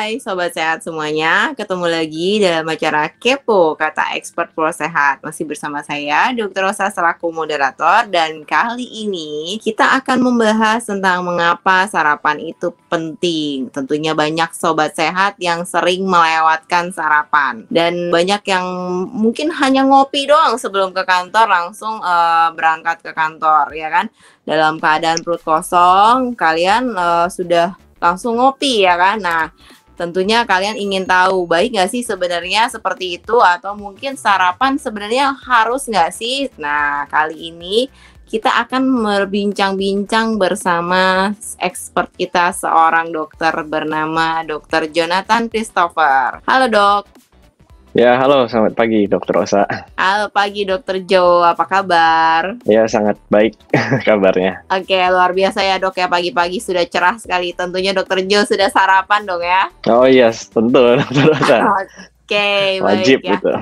Hai Sobat Sehat semuanya, ketemu lagi dalam acara Kepo Kata Expert Pro Sehat. Masih bersama saya, Dr. Rosa selaku moderator. Dan kali ini kita akan membahas tentang mengapa sarapan itu penting. Tentunya banyak Sobat Sehat yang sering melewatkan sarapan. Dan banyak yang mungkin hanya ngopi doang sebelum ke kantor, langsung berangkat ke kantor, ya kan? Dalam keadaan perut kosong, kalian sudah langsung ngopi ya kan. Nah, tentunya kalian ingin tahu baik nggak sih sebenarnya seperti itu, atau mungkin sarapan sebenarnya harus nggak sih? Nah, kali ini kita akan berbincang-bincang bersama expert kita, seorang dokter bernama Dr. Jonathan Christopher. Halo dok. Ya, halo, selamat pagi Dokter Rosa. Halo pagi Dr. Jo, apa kabar? Ya, sangat baik kabarnya. Oke, luar biasa ya dok ya, pagi-pagi sudah cerah sekali. Tentunya Dr. Jo sudah sarapan dong ya? Oh iya, tentu Dokter Rosa. Oke, Wajib baik ya. itu.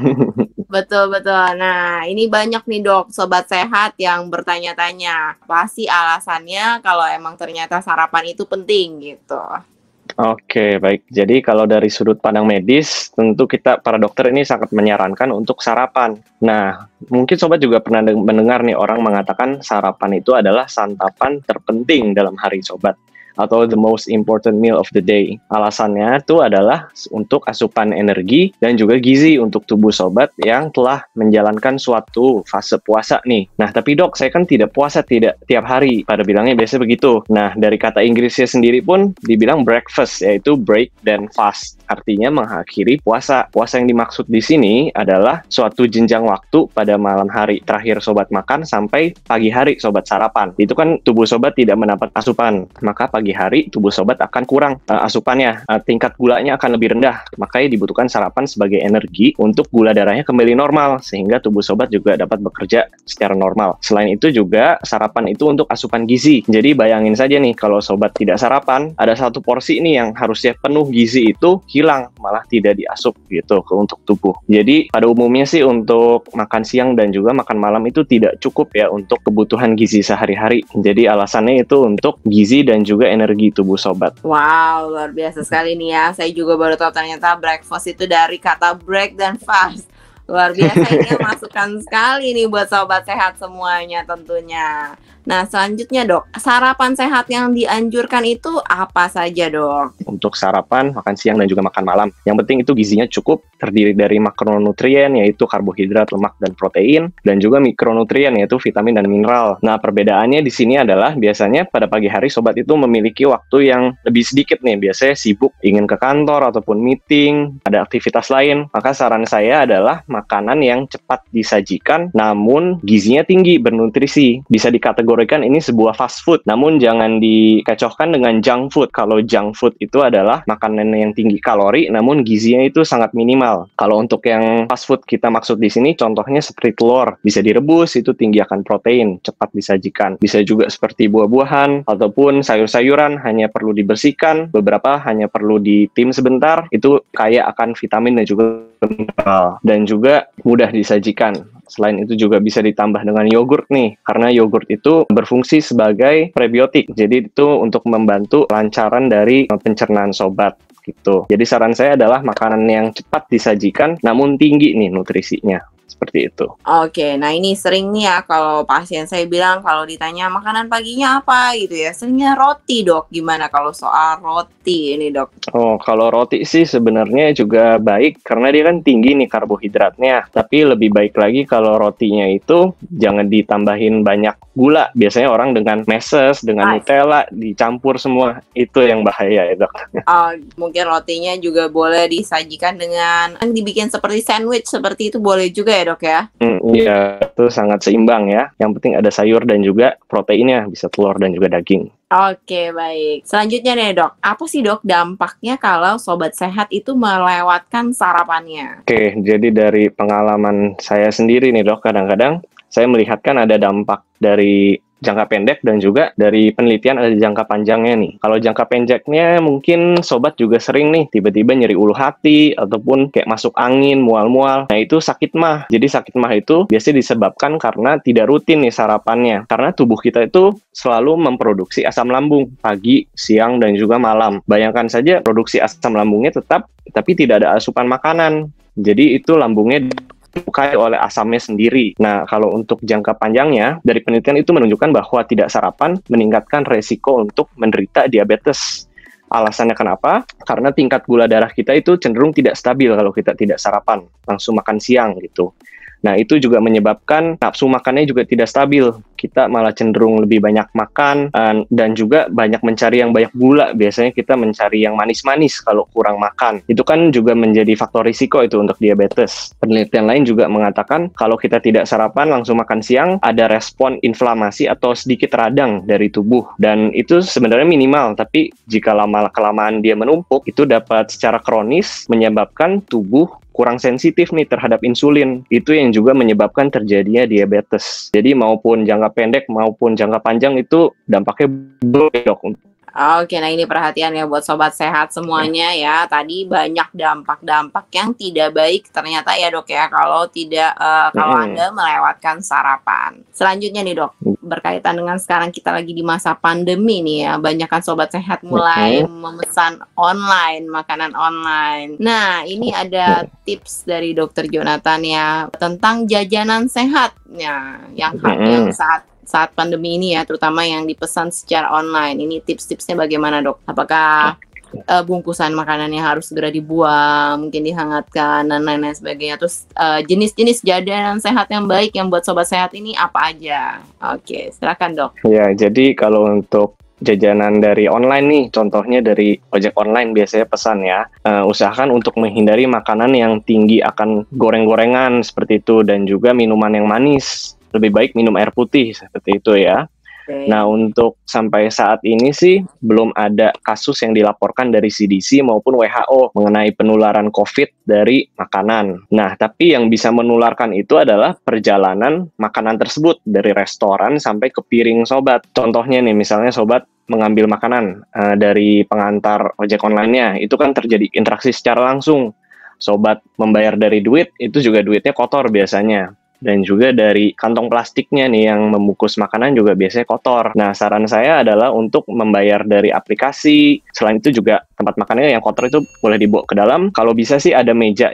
Betul-betul. Nah, ini banyak nih dok, Sobat Sehat yang bertanya-tanya. Apa sih alasannya kalau emang ternyata sarapan itu penting gitu? Oke, baik. Jadi kalau dari sudut pandang medis, tentu kita para dokter ini sangat menyarankan untuk sarapan. Nah, mungkin sobat juga pernah mendengar nih orang mengatakan sarapan itu adalah santapan terpenting dalam hari sobat, atau the most important meal of the day. Alasannya itu adalah untuk asupan energi dan juga gizi untuk tubuh sobat yang telah menjalankan suatu fase puasa nih. Nah, tapi dok, saya kan tidak puasa tidak tiap hari. Pada bilangnya biasanya begitu. Nah, dari kata Inggrisnya sendiri pun dibilang breakfast, yaitu break dan fast. Artinya mengakhiri puasa. Puasa yang dimaksud di sini adalah suatu jenjang waktu pada malam hari terakhir sobat makan sampai pagi hari sobat sarapan. Itu kan tubuh sobat tidak mendapat asupan, maka pagi hari tubuh sobat akan kurang asupannya, tingkat gulanya akan lebih rendah, makanya dibutuhkan sarapan sebagai energi untuk gula darahnya kembali normal, sehingga tubuh sobat juga dapat bekerja secara normal. Selain itu juga sarapan itu untuk asupan gizi. Jadi bayangin saja nih, kalau sobat tidak sarapan, ada satu porsi nih yang harusnya penuh gizi itu hilang, malah tidak diasup gitu untuk tubuh. Jadi pada umumnya sih untuk makan siang dan juga makan malam itu tidak cukup ya untuk kebutuhan gizi sehari-hari. Jadi alasannya itu untuk gizi dan juga energi tubuh sobat. Wow, luar biasa sekali nih ya. Saya juga baru tahu ternyata breakfast itu dari kata break dan fast. Luar biasa, ini masukan sekali nih buat sobat sehat semuanya tentunya. Nah, selanjutnya dok, sarapan sehat yang dianjurkan itu apa saja dok? Untuk sarapan, makan siang, dan juga makan malam. Yang penting itu gizinya cukup, terdiri dari makronutrien yaitu karbohidrat, lemak, dan protein, dan juga mikronutrien yaitu vitamin dan mineral. Nah, perbedaannya di sini adalah biasanya pada pagi hari sobat itu memiliki waktu yang lebih sedikit nih, biasanya sibuk ingin ke kantor ataupun meeting, ada aktivitas lain. Maka saran saya adalah makanan yang cepat disajikan namun gizinya tinggi, bernutrisi. Bisa dikategorikan ini sebuah fast food, namun jangan dikecohkan dengan junk food. Kalau junk food itu adalah makanan yang tinggi kalori namun gizinya itu sangat minimal. Kalau untuk yang fast food kita maksud di sini contohnya seperti telur, bisa direbus, itu tinggi akan protein, cepat disajikan. Bisa juga seperti buah-buahan ataupun sayur-sayuran, hanya perlu dibersihkan, beberapa hanya perlu ditim sebentar, itu kaya akan vitamin dan juga mineral, dan juga mudah disajikan. Selain itu juga bisa ditambah dengan yogurt nih, karena yogurt itu berfungsi sebagai prebiotik, jadi itu untuk membantu kelancaran dari pencernaan sobat gitu. Jadi saran saya adalah makanan yang cepat disajikan namun tinggi nih nutrisinya. Seperti itu. Oke, nah ini sering nih ya kalau pasien saya bilang kalau ditanya makanan paginya apa gitu ya, seringnya roti dok. Gimana kalau soal roti ini dok? Oh, kalau roti sih sebenarnya juga baik karena dia kan tinggi nih karbohidratnya. Tapi lebih baik lagi kalau rotinya itu jangan ditambahin banyak gula. Biasanya orang dengan meses, dengan Nutella dicampur semua, itu yang bahaya ya dok. Mungkin rotinya juga boleh disajikan dengan dibikin seperti sandwich, seperti itu boleh juga ya dok ya? Iya, itu sangat seimbang ya. Yang penting ada sayur dan juga proteinnya, bisa telur dan juga daging. Oke, baik. Selanjutnya nih dok, apa sih dok dampaknya kalau sobat sehat itu melewatkan sarapannya? Oke, jadi dari pengalaman saya sendiri nih dok, kadang-kadang saya melihatkan ada dampak dari jangka pendek dan juga dari penelitian ada jangka panjangnya nih. Kalau jangka pendeknya mungkin sobat juga sering nih tiba-tiba nyeri ulu hati ataupun kayak masuk angin, mual-mual. Nah itu sakit mah. Jadi sakit mah itu biasanya disebabkan karena tidak rutin nih sarapannya. Karena tubuh kita itu selalu memproduksi asam lambung pagi, siang, dan juga malam. Bayangkan saja produksi asam lambungnya tetap, tapi tidak ada asupan makanan. Jadi itu lambungnya disukai oleh asamnya sendiri. Nah, kalau untuk jangka panjangnya, dari penelitian itu menunjukkan bahwa tidak sarapan meningkatkan resiko untuk menderita diabetes. Alasannya kenapa? Karena tingkat gula darah kita itu cenderung tidak stabil kalau kita tidak sarapan, langsung makan siang gitu. Nah, itu juga menyebabkan nafsu makannya juga tidak stabil. Kita malah cenderung lebih banyak makan dan juga banyak mencari yang banyak gula. Biasanya kita mencari yang manis-manis kalau kurang makan. Itu kan juga menjadi faktor risiko itu untuk diabetes. Penelitian lain juga mengatakan kalau kita tidak sarapan langsung makan siang, ada respon inflamasi atau sedikit radang dari tubuh. Dan itu sebenarnya minimal, tapi jika lama-kelamaan dia menumpuk, itu dapat secara kronis menyebabkan tubuh kurang sensitif nih terhadap insulin. Itu yang juga menyebabkan terjadinya diabetes. Jadi maupun jangka pendek maupun jangka panjang itu dampaknya buruk. Oke, nah ini perhatian ya buat sobat sehat semuanya ya. Tadi banyak dampak-dampak yang tidak baik ternyata ya dok ya kalau tidak kalau Anda melewatkan sarapan. Selanjutnya nih dok, berkaitan dengan sekarang kita lagi di masa pandemi nih ya, banyak kan sobat sehat mulai memesan online, makanan online. Nah, ini ada tips dari dokter Jonathan ya tentang jajanan sehatnya yang saat pandemi ini ya, terutama yang dipesan secara online. Ini tips-tipsnya bagaimana dok? Apakah bungkusan makanannya harus segera dibuang, mungkin dihangatkan, dan lain-lain sebagainya. Terus jenis-jenis jajanan sehat yang baik yang buat sobat sehat ini apa aja? Oke, silakan dok. Ya, jadi kalau untuk jajanan dari online nih, contohnya dari ojek online biasanya pesan ya, usahakan untuk menghindari makanan yang tinggi akan goreng-gorengan seperti itu, dan juga minuman yang manis. Lebih baik minum air putih seperti itu ya. Nah, untuk sampai saat ini sih belum ada kasus yang dilaporkan dari CDC maupun WHO mengenai penularan COVID dari makanan. Nah, tapi yang bisa menularkan itu adalah perjalanan makanan tersebut dari restoran sampai ke piring sobat. Contohnya nih, misalnya sobat mengambil makanan dari pengantar ojek online-nya, itu kan terjadi interaksi secara langsung. Sobat membayar dari duit, itu juga duitnya kotor biasanya. Dan juga dari kantong plastiknya nih yang membungkus makanan juga biasanya kotor. Nah, saran saya adalah untuk membayar dari aplikasi. Selain itu juga tempat makannya yang kotor itu boleh dibawa ke dalam. Kalau bisa sih ada meja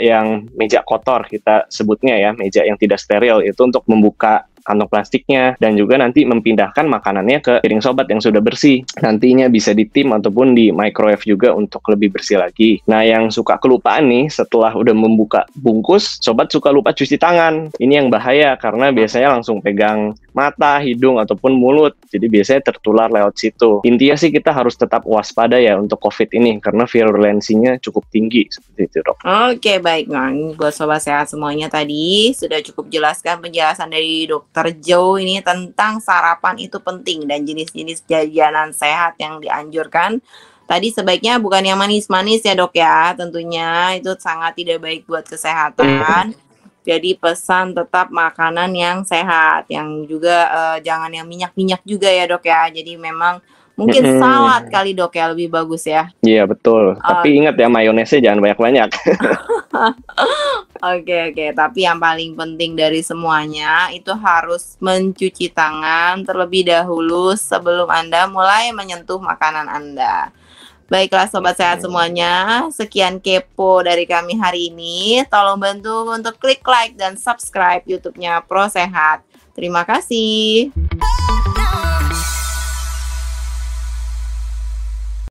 kotor, kita sebutnya ya, meja yang tidak steril, itu untuk membuka kantong plastiknya dan juga nanti memindahkan makanannya ke piring sobat yang sudah bersih. Nantinya bisa ditim ataupun di microwave juga untuk lebih bersih lagi. Nah, yang suka kelupaan nih setelah udah membuka bungkus, sobat suka lupa cuci tangan. Ini yang bahaya karena biasanya langsung pegang mata, hidung ataupun mulut. Jadi biasanya tertular lewat situ. Intinya sih kita harus tetap waspada ya untuk COVID ini karena virulensinya cukup tinggi seperti itu, dok. Oke, baik. Nah, ini buat sobat sehat semuanya tadi sudah cukup jelaskan penjelasan dari Dokter Joe ini tentang sarapan itu penting dan jenis-jenis jajanan sehat yang dianjurkan. Tadi sebaiknya bukan yang manis-manis ya dok ya, tentunya itu sangat tidak baik buat kesehatan. Jadi pesan tetap makanan yang sehat, yang juga jangan yang minyak-minyak juga ya dok ya. Jadi memang mungkin salad kali dok ya lebih bagus ya. Iya betul, tapi ingat ya mayonesnya jangan banyak-banyak. Oke, tapi yang paling penting dari semuanya itu harus mencuci tangan terlebih dahulu sebelum Anda mulai menyentuh makanan Anda. Baiklah sobat sehat semuanya, sekian kepo dari kami hari ini. Tolong bantu untuk klik like dan subscribe YouTube-nya Pro Sehat. Terima kasih.